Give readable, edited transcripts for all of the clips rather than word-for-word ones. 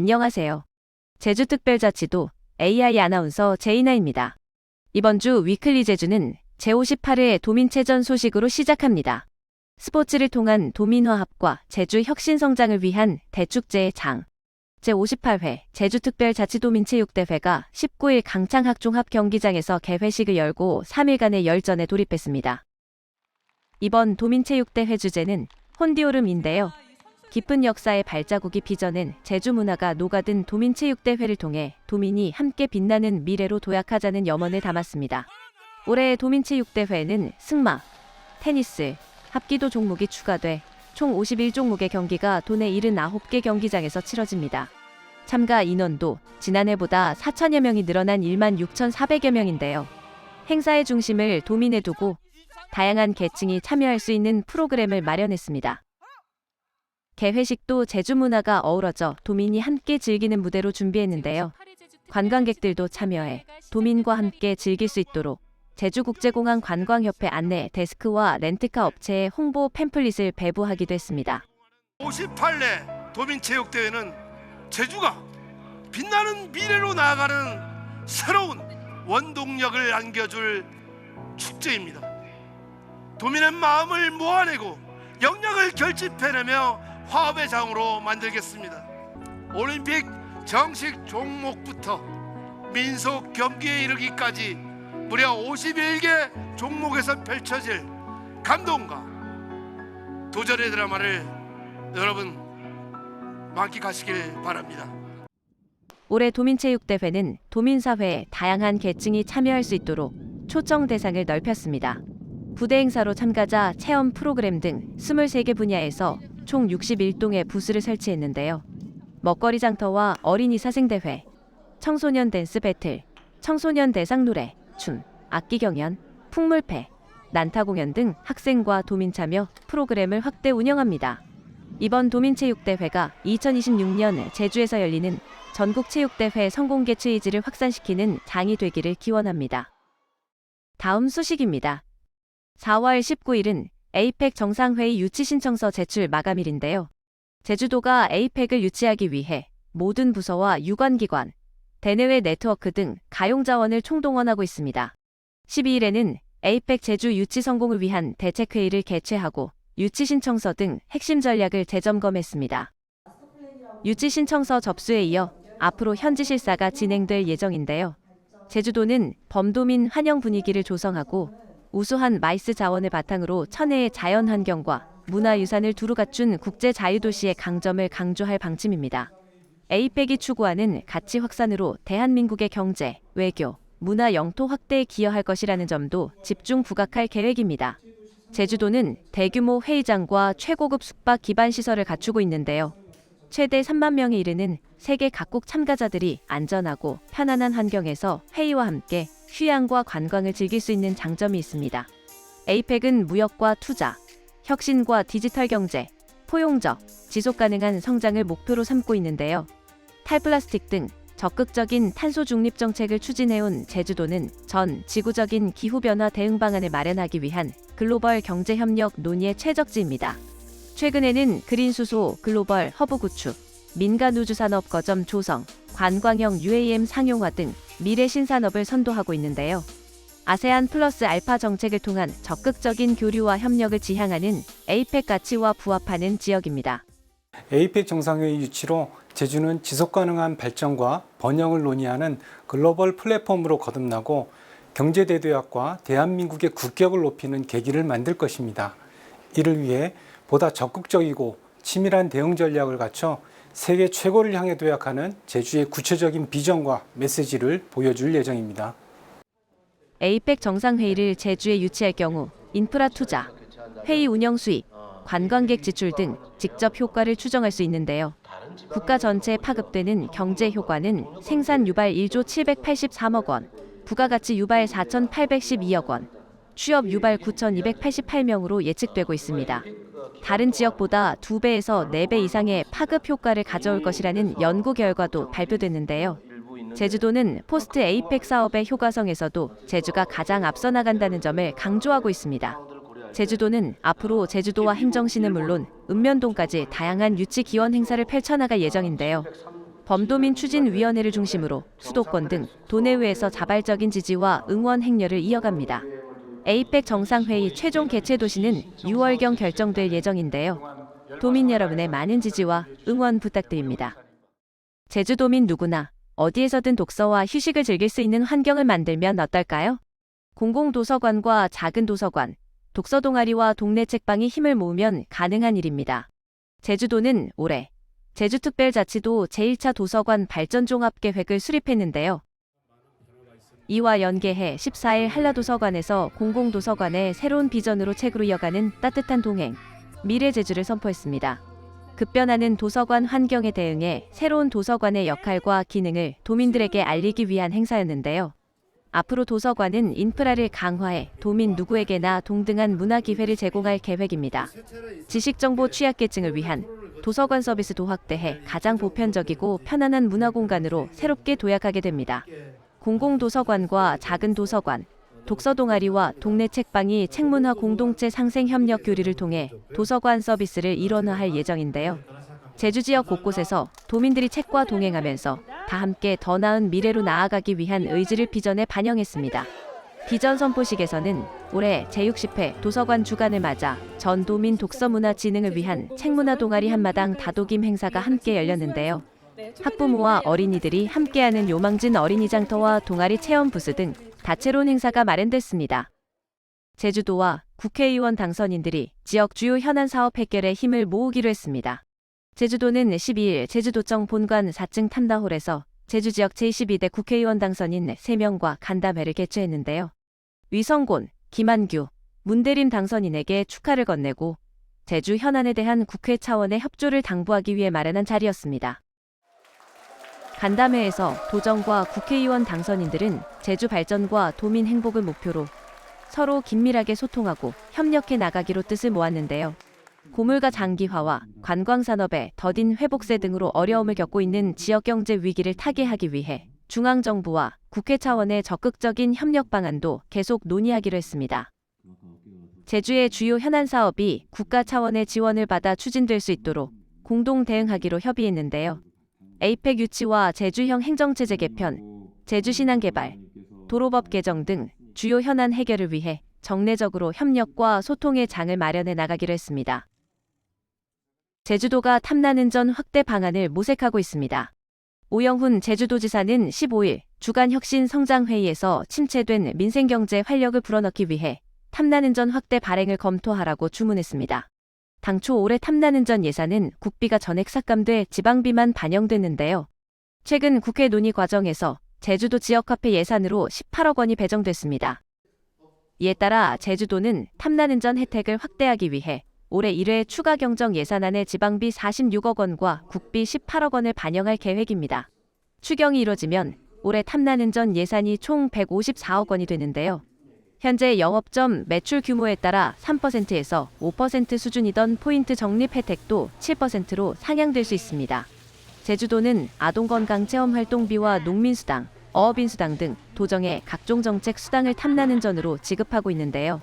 안녕하세요. 제주특별자치도 AI 아나운서 제이나입니다. 이번 주 위클리 제주는 제58회 도민체전 소식으로 시작합니다. 스포츠를 통한 도민화합과 제주 혁신성장을 위한 대축제의 장. 제58회 제주특별자치도민체육대회가 19일 강창학종합 경기장에서 개회식을 열고 3일간의 열전에 돌입했습니다. 이번 도민체육대회 주제는 혼디오름인데요. 깊은 역사의 발자국이 빚어낸 제주 문화가 녹아든 도민체육대회를 통해 도민이 함께 빛나는 미래로 도약하자는 염원을 담았습니다. 올해의 도민체육대회는 승마, 테니스, 합기도 종목이 추가돼 총 51종목의 경기가 도내 79개 경기장에서 치러집니다. 참가 인원도 지난해보다 4천여 명이 늘어난 16,400여 명인데요. 행사의 중심을 도민에 두고 다양한 계층이 참여할 수 있는 프로그램을 마련했습니다. 개회식도 제주 문화가 어우러져 도민이 함께 즐기는 무대로 준비했는데요. 관광객들도 참여해 도민과 함께 즐길 수 있도록 제주국제공항 관광협회 안내 데스크와 렌트카 업체의 홍보 팸플릿을 배부하기도 했습니다. 58회 도민체육대회는 제주가 빛나는 미래로 나아가는 새로운 원동력을 안겨줄 축제입니다. 도민의 마음을 모아내고 역량을 결집해내며 화합의 장으로 만들겠습니다. 올림픽 정식 종목부터 민속 경기에 이르기까지 무려 51개 종목에서 펼쳐질 감동과 도전의 드라마를 여러분 만끽하시길 바랍니다. 올해 도민체육대회는 도민사회의 다양한 계층이 참여할 수 있도록 초청 대상을 넓혔습니다. 부대 행사로 참가자 체험 프로그램 등 23개 분야에서 총 61동의 부스를 설치했는데요. 먹거리 장터와 어린이 사생대회, 청소년 댄스 배틀, 청소년 대상 노래, 춤, 악기 경연, 풍물패, 난타 공연 등 학생과 도민 참여 프로그램을 확대 운영합니다. 이번 도민체육대회가 2026년 제주에서 열리는 전국체육대회 성공 개최 의지를 확산시키는 장이 되기를 기원합니다. 다음 소식입니다. 4월 19일은 에이펙 정상회의 유치 신청서 제출 마감일인데요. 제주도가 에이펙을 유치하기 위해 모든 부서와 유관기관, 대내외 네트워크 등 가용자원을 총동원하고 있습니다. 12일에는 에이펙 제주 유치 성공을 위한 대책회의를 개최하고 유치 신청서 등 핵심 전략을 재점검했습니다. 유치 신청서 접수에 이어 앞으로 현지 실사가 진행될 예정인데요. 제주도는 범도민 환영 분위기를 조성하고 우수한 마이스 자원을 바탕으로 천혜의 자연 환경과 문화유산을 두루 갖춘 국제 자유도시의 강점을 강조할 방침입니다. 에이펙이 추구하는 가치 확산으로 대한민국의 경제, 외교, 문화 영토 확대에 기여할 것이라는 점도 집중 부각할 계획입니다. 제주도는 대규모 회의장과 최고급 숙박 기반 시설을 갖추고 있는데요. 최대 3만 명에 이르는 세계 각국 참가자들이 안전하고 편안한 환경에서 회의와 함께 휴양과 관광을 즐길 수 있는 장점이 있습니다. 에이펙은 무역과 투자, 혁신과 디지털 경제, 포용적, 지속가능한 성장을 목표로 삼고 있는데요. 탈플라스틱 등 적극적인 탄소 중립 정책을 추진해온 제주도는 전 지구적인 기후변화 대응 방안을 마련하기 위한 글로벌 경제협력 논의의 최적지입니다. 최근에는 그린 수소 글로벌 허브 구축, 민간 우주산업 거점 조성, 관광형 UAM 상용화 등 미래 신산업을 선도하고 있는데요. 아세안 플러스 알파 정책을 통한 적극적인 교류와 협력을 지향하는 에이펙 가치와 부합하는 지역입니다. 에이펙 정상회의 유치로 제주는 지속가능한 발전과 번영을 논의하는 글로벌 플랫폼으로 거듭나고 경제대도약과 대한민국의 국격을 높이는 계기를 만들 것입니다. 이를 위해 보다 적극적이고 치밀한 대응 전략을 갖춰 세계 최고를 향해 도약하는 제주의 구체적인 비전과 메시지를 보여줄 예정입니다. 에이펙 정상회의를 제주에 유치할 경우 인프라 투자, 회의 운영 수익, 관광객 지출 등 직접 효과를 추정할 수 있는데요. 국가 전체에 파급되는 경제 효과는 생산 유발 1조 783억 원, 부가가치 유발 4,812억 원, 취업 유발 9,288명으로 예측되고 있습니다. 다른 지역보다 2배에서 4배 이상의 파급 효과를 가져올 것이라는 연구 결과도 발표됐는데요. 제주도는 포스트 에이펙 사업의 효과성에서도 제주가 가장 앞서 나간다는 점을 강조하고 있습니다. 제주도는 앞으로 제주도와 행정시는 물론 읍면동까지 다양한 유치 기원 행사를 펼쳐나갈 예정인데요. 범도민 추진위원회를 중심으로 수도권 등 도내외에서 자발적인 지지와 응원 행렬을 이어갑니다. 에이펙 정상회의 최종 개최 도시는 6월경 결정될 예정인데요. 도민 여러분의 많은 지지와 응원 부탁드립니다. 제주도민 누구나 어디에서든 독서와 휴식을 즐길 수 있는 환경을 만들면 어떨까요? 공공도서관과 작은 도서관, 독서 동아리와 동네 책방이 힘을 모으면 가능한 일입니다. 제주도는 올해 제주특별자치도 제1차 도서관 발전 종합계획을 수립했는데요. 이와 연계해 14일 한라도서관에서 공공도서관의 새로운 비전으로 책으로 이어가는 따뜻한 동행, 미래제주를 선포했습니다. 급변하는 도서관 환경에 대응해 새로운 도서관의 역할과 기능을 도민들에게 알리기 위한 행사였는데요. 앞으로 도서관은 인프라를 강화해 도민 누구에게나 동등한 문화 기회를 제공할 계획입니다. 지식정보 취약계층을 위한 도서관 서비스도 확대해 가장 보편적이고 편안한 문화 공간으로 새롭게 도약하게 됩니다. 공공도서관과 작은 도서관, 독서 동아리와 동네 책방이 책문화 공동체 상생 협력 교류를 통해 도서관 서비스를 일원화할 예정인데요. 제주 지역 곳곳에서 도민들이 책과 동행하면서 다 함께 더 나은 미래로 나아가기 위한 의지를 비전에 반영했습니다. 비전 선포식에서는 올해 제60회 도서관 주간을 맞아 전 도민 독서 문화 진흥을 위한 책문화 동아리 한마당 다독임 행사가 함께 열렸는데요. 학부모와 어린이들이 함께하는 요망진 어린이장터와 동아리 체험 부스 등 다채로운 행사가 마련됐습니다. 제주도와 국회의원 당선인들이 지역 주요 현안 사업 해결에 힘을 모으기로 했습니다. 제주도는 12일 제주도청 본관 4층 탐다홀에서 제주 지역 제22대 국회의원 당선인 3명과 간담회를 개최했는데요. 위성곤, 김한규, 문대림 당선인에게 축하를 건네고 제주 현안에 대한 국회 차원의 협조를 당부하기 위해 마련한 자리였습니다. 간담회에서 도정과 국회의원 당선인들은 제주 발전과 도민 행복을 목표로 서로 긴밀하게 소통하고 협력해 나가기로 뜻을 모았는데요. 고물가 장기화와 관광산업의 더딘 회복세 등으로 어려움을 겪고 있는 지역경제 위기를 타개하기 위해 중앙정부와 국회 차원의 적극적인 협력 방안도 계속 논의하기로 했습니다. 제주의 주요 현안 사업이 국가 차원의 지원을 받아 추진될 수 있도록 공동 대응하기로 협의했는데요. 에이펙 유치와 제주형 행정체제 개편, 제주신안 개발, 도로법 개정 등 주요 현안 해결을 위해 정례적으로 협력과 소통의 장을 마련해 나가기로 했습니다. 제주도가 탐나는전 확대 방안을 모색하고 있습니다. 오영훈 제주도지사는 15일 주간 혁신 성장회의에서 침체된 민생경제 활력을 불어넣기 위해 탐나는전 확대 발행을 검토하라고 주문했습니다. 당초 올해 탐나는전 예산은 국비가 전액 삭감돼 지방비만 반영됐는데요. 최근 국회 논의 과정에서 제주도 지역화폐 예산으로 18억 원이 배정됐습니다. 이에 따라 제주도는 탐나는전 혜택을 확대하기 위해 올해 1회 추가 경정 예산안에 지방비 46억 원과 국비 18억 원을 반영할 계획입니다. 추경이 이뤄지면 올해 탐나는전 예산이 총 154억 원이 되는데요. 현재 영업점 매출 규모에 따라 3%에서 5% 수준이던 포인트 적립 혜택도 7%로 상향될 수 있습니다. 제주도는 아동건강 체험활동비와 농민수당, 어업인수당 등 도정의 각종 정책 수당을 탐나는전으로 지급하고 있는데요.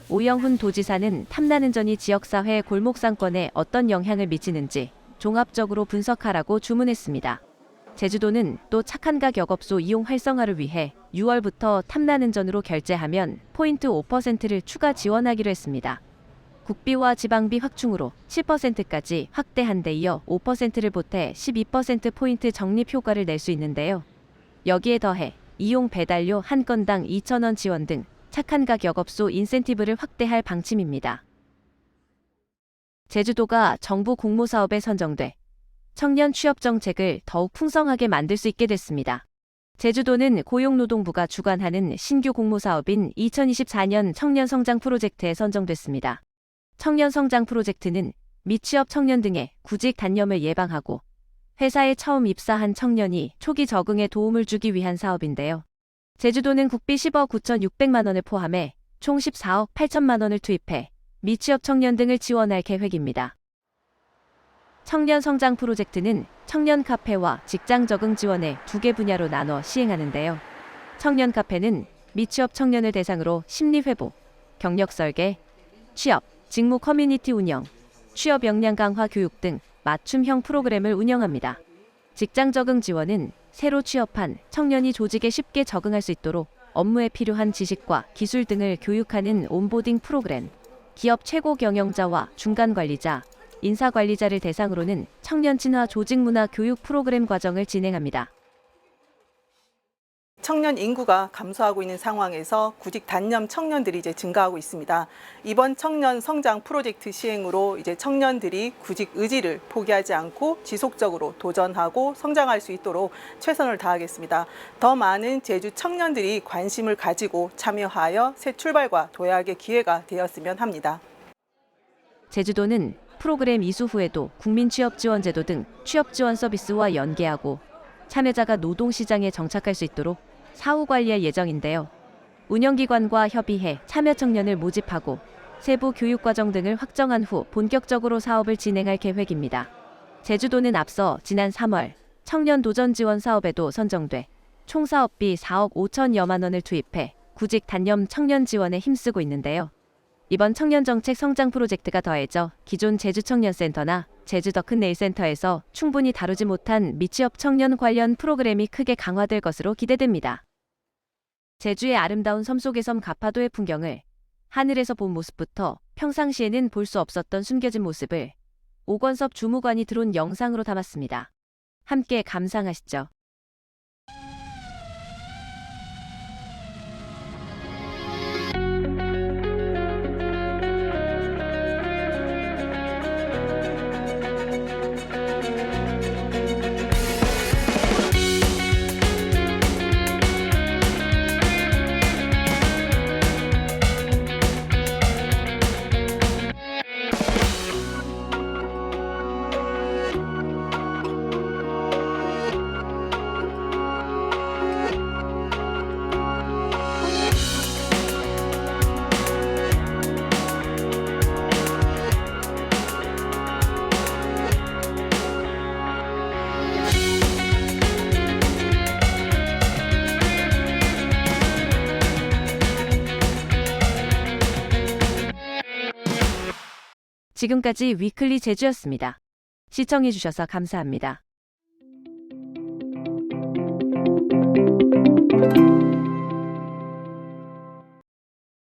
오영훈 도지사는 탐나는전이 지역사회 골목상권에 어떤 영향을 미치는지 종합적으로 분석하라고 주문했습니다. 제주도는 또 착한 가격업소 이용 활성화를 위해 6월부터 탐나는전으로 결제하면 포인트 5%를 추가 지원하기로 했습니다. 국비와 지방비 확충으로 7%까지 확대한 데 이어 5%를 보태 12%포인트 적립 효과를 낼 수 있는데요. 여기에 더해 이용 배달료 한 건당 2,000원 지원 등 착한 가격업소 인센티브를 확대할 방침입니다. 제주도가 정부 공모사업에 선정돼 청년 취업 정책을 더욱 풍성하게 만들 수 있게 됐습니다. 제주도는 고용노동부가 주관하는 신규 공모사업인 2024년 청년성장 프로젝트에 선정됐습니다. 청년성장 프로젝트는 미취업 청년 등의 구직 단념을 예방하고 회사에 처음 입사한 청년이 초기 적응에 도움을 주기 위한 사업인데요. 제주도는 국비 10억 9,600만 원을 포함해 총 14억 8천만 원을 투입해 미취업 청년 등을 지원할 계획입니다. 청년 성장 프로젝트는 청년 카페와 직장 적응 지원의 2개 분야로 나눠 시행하는데요. 청년 카페는 미취업 청년을 대상으로 심리 회복, 경력 설계, 취업, 직무 커뮤니티 운영, 취업 역량 강화 교육 등 맞춤형 프로그램을 운영합니다. 직장 적응 지원은 새로 취업한 청년이 조직에 쉽게 적응할 수 있도록 업무에 필요한 지식과 기술 등을 교육하는 온보딩 프로그램, 기업 최고 경영자와 중간 관리자, 인사 관리자를 대상으로는 청년 친화 조직 문화 교육 프로그램 과정을 진행합니다. 청년 인구가 감소하고 있는 상황에서 구직 단념 청년들이 증가하고 있습니다. 이번 청년 성장 프로젝트 시행으로 청년들이 구직 의지를 포기하지 않고 지속적으로 도전하고 성장할 수 있도록 최선을 다하겠습니다. 더 많은 제주 청년들이 관심을 가지고 참여하여 새 출발과 도약의 기회가 되었으면 합니다. 제주도는 프로그램 이수 후에도 국민취업지원제도 등 취업지원 서비스와 연계하고 참여자가 노동시장에 정착할 수 있도록 사후 관리할 예정인데요. 운영기관과 협의해 참여 청년을 모집하고 세부 교육과정 등을 확정한 후 본격적으로 사업을 진행할 계획입니다. 제주도는 앞서 지난 3월 청년 도전 지원 사업에도 선정돼 총 사업비 4억 5천여만 원을 투입해 구직 단념 청년 지원에 힘쓰고 있는데요. 이번 청년정책 성장 프로젝트가 더해져 기존 제주청년센터나 제주 더 큰 내일센터에서 충분히 다루지 못한 미취업 청년 관련 프로그램이 크게 강화될 것으로 기대됩니다. 제주의 아름다운 섬 속의 섬 가파도의 풍경을 하늘에서 본 모습부터 평상시에는 볼 수 없었던 숨겨진 모습을 오건섭 주무관이 드론 영상으로 담았습니다. 함께 감상하시죠. 지금까지 위클리 제주였습니다. 시청해주셔서 감사합니다.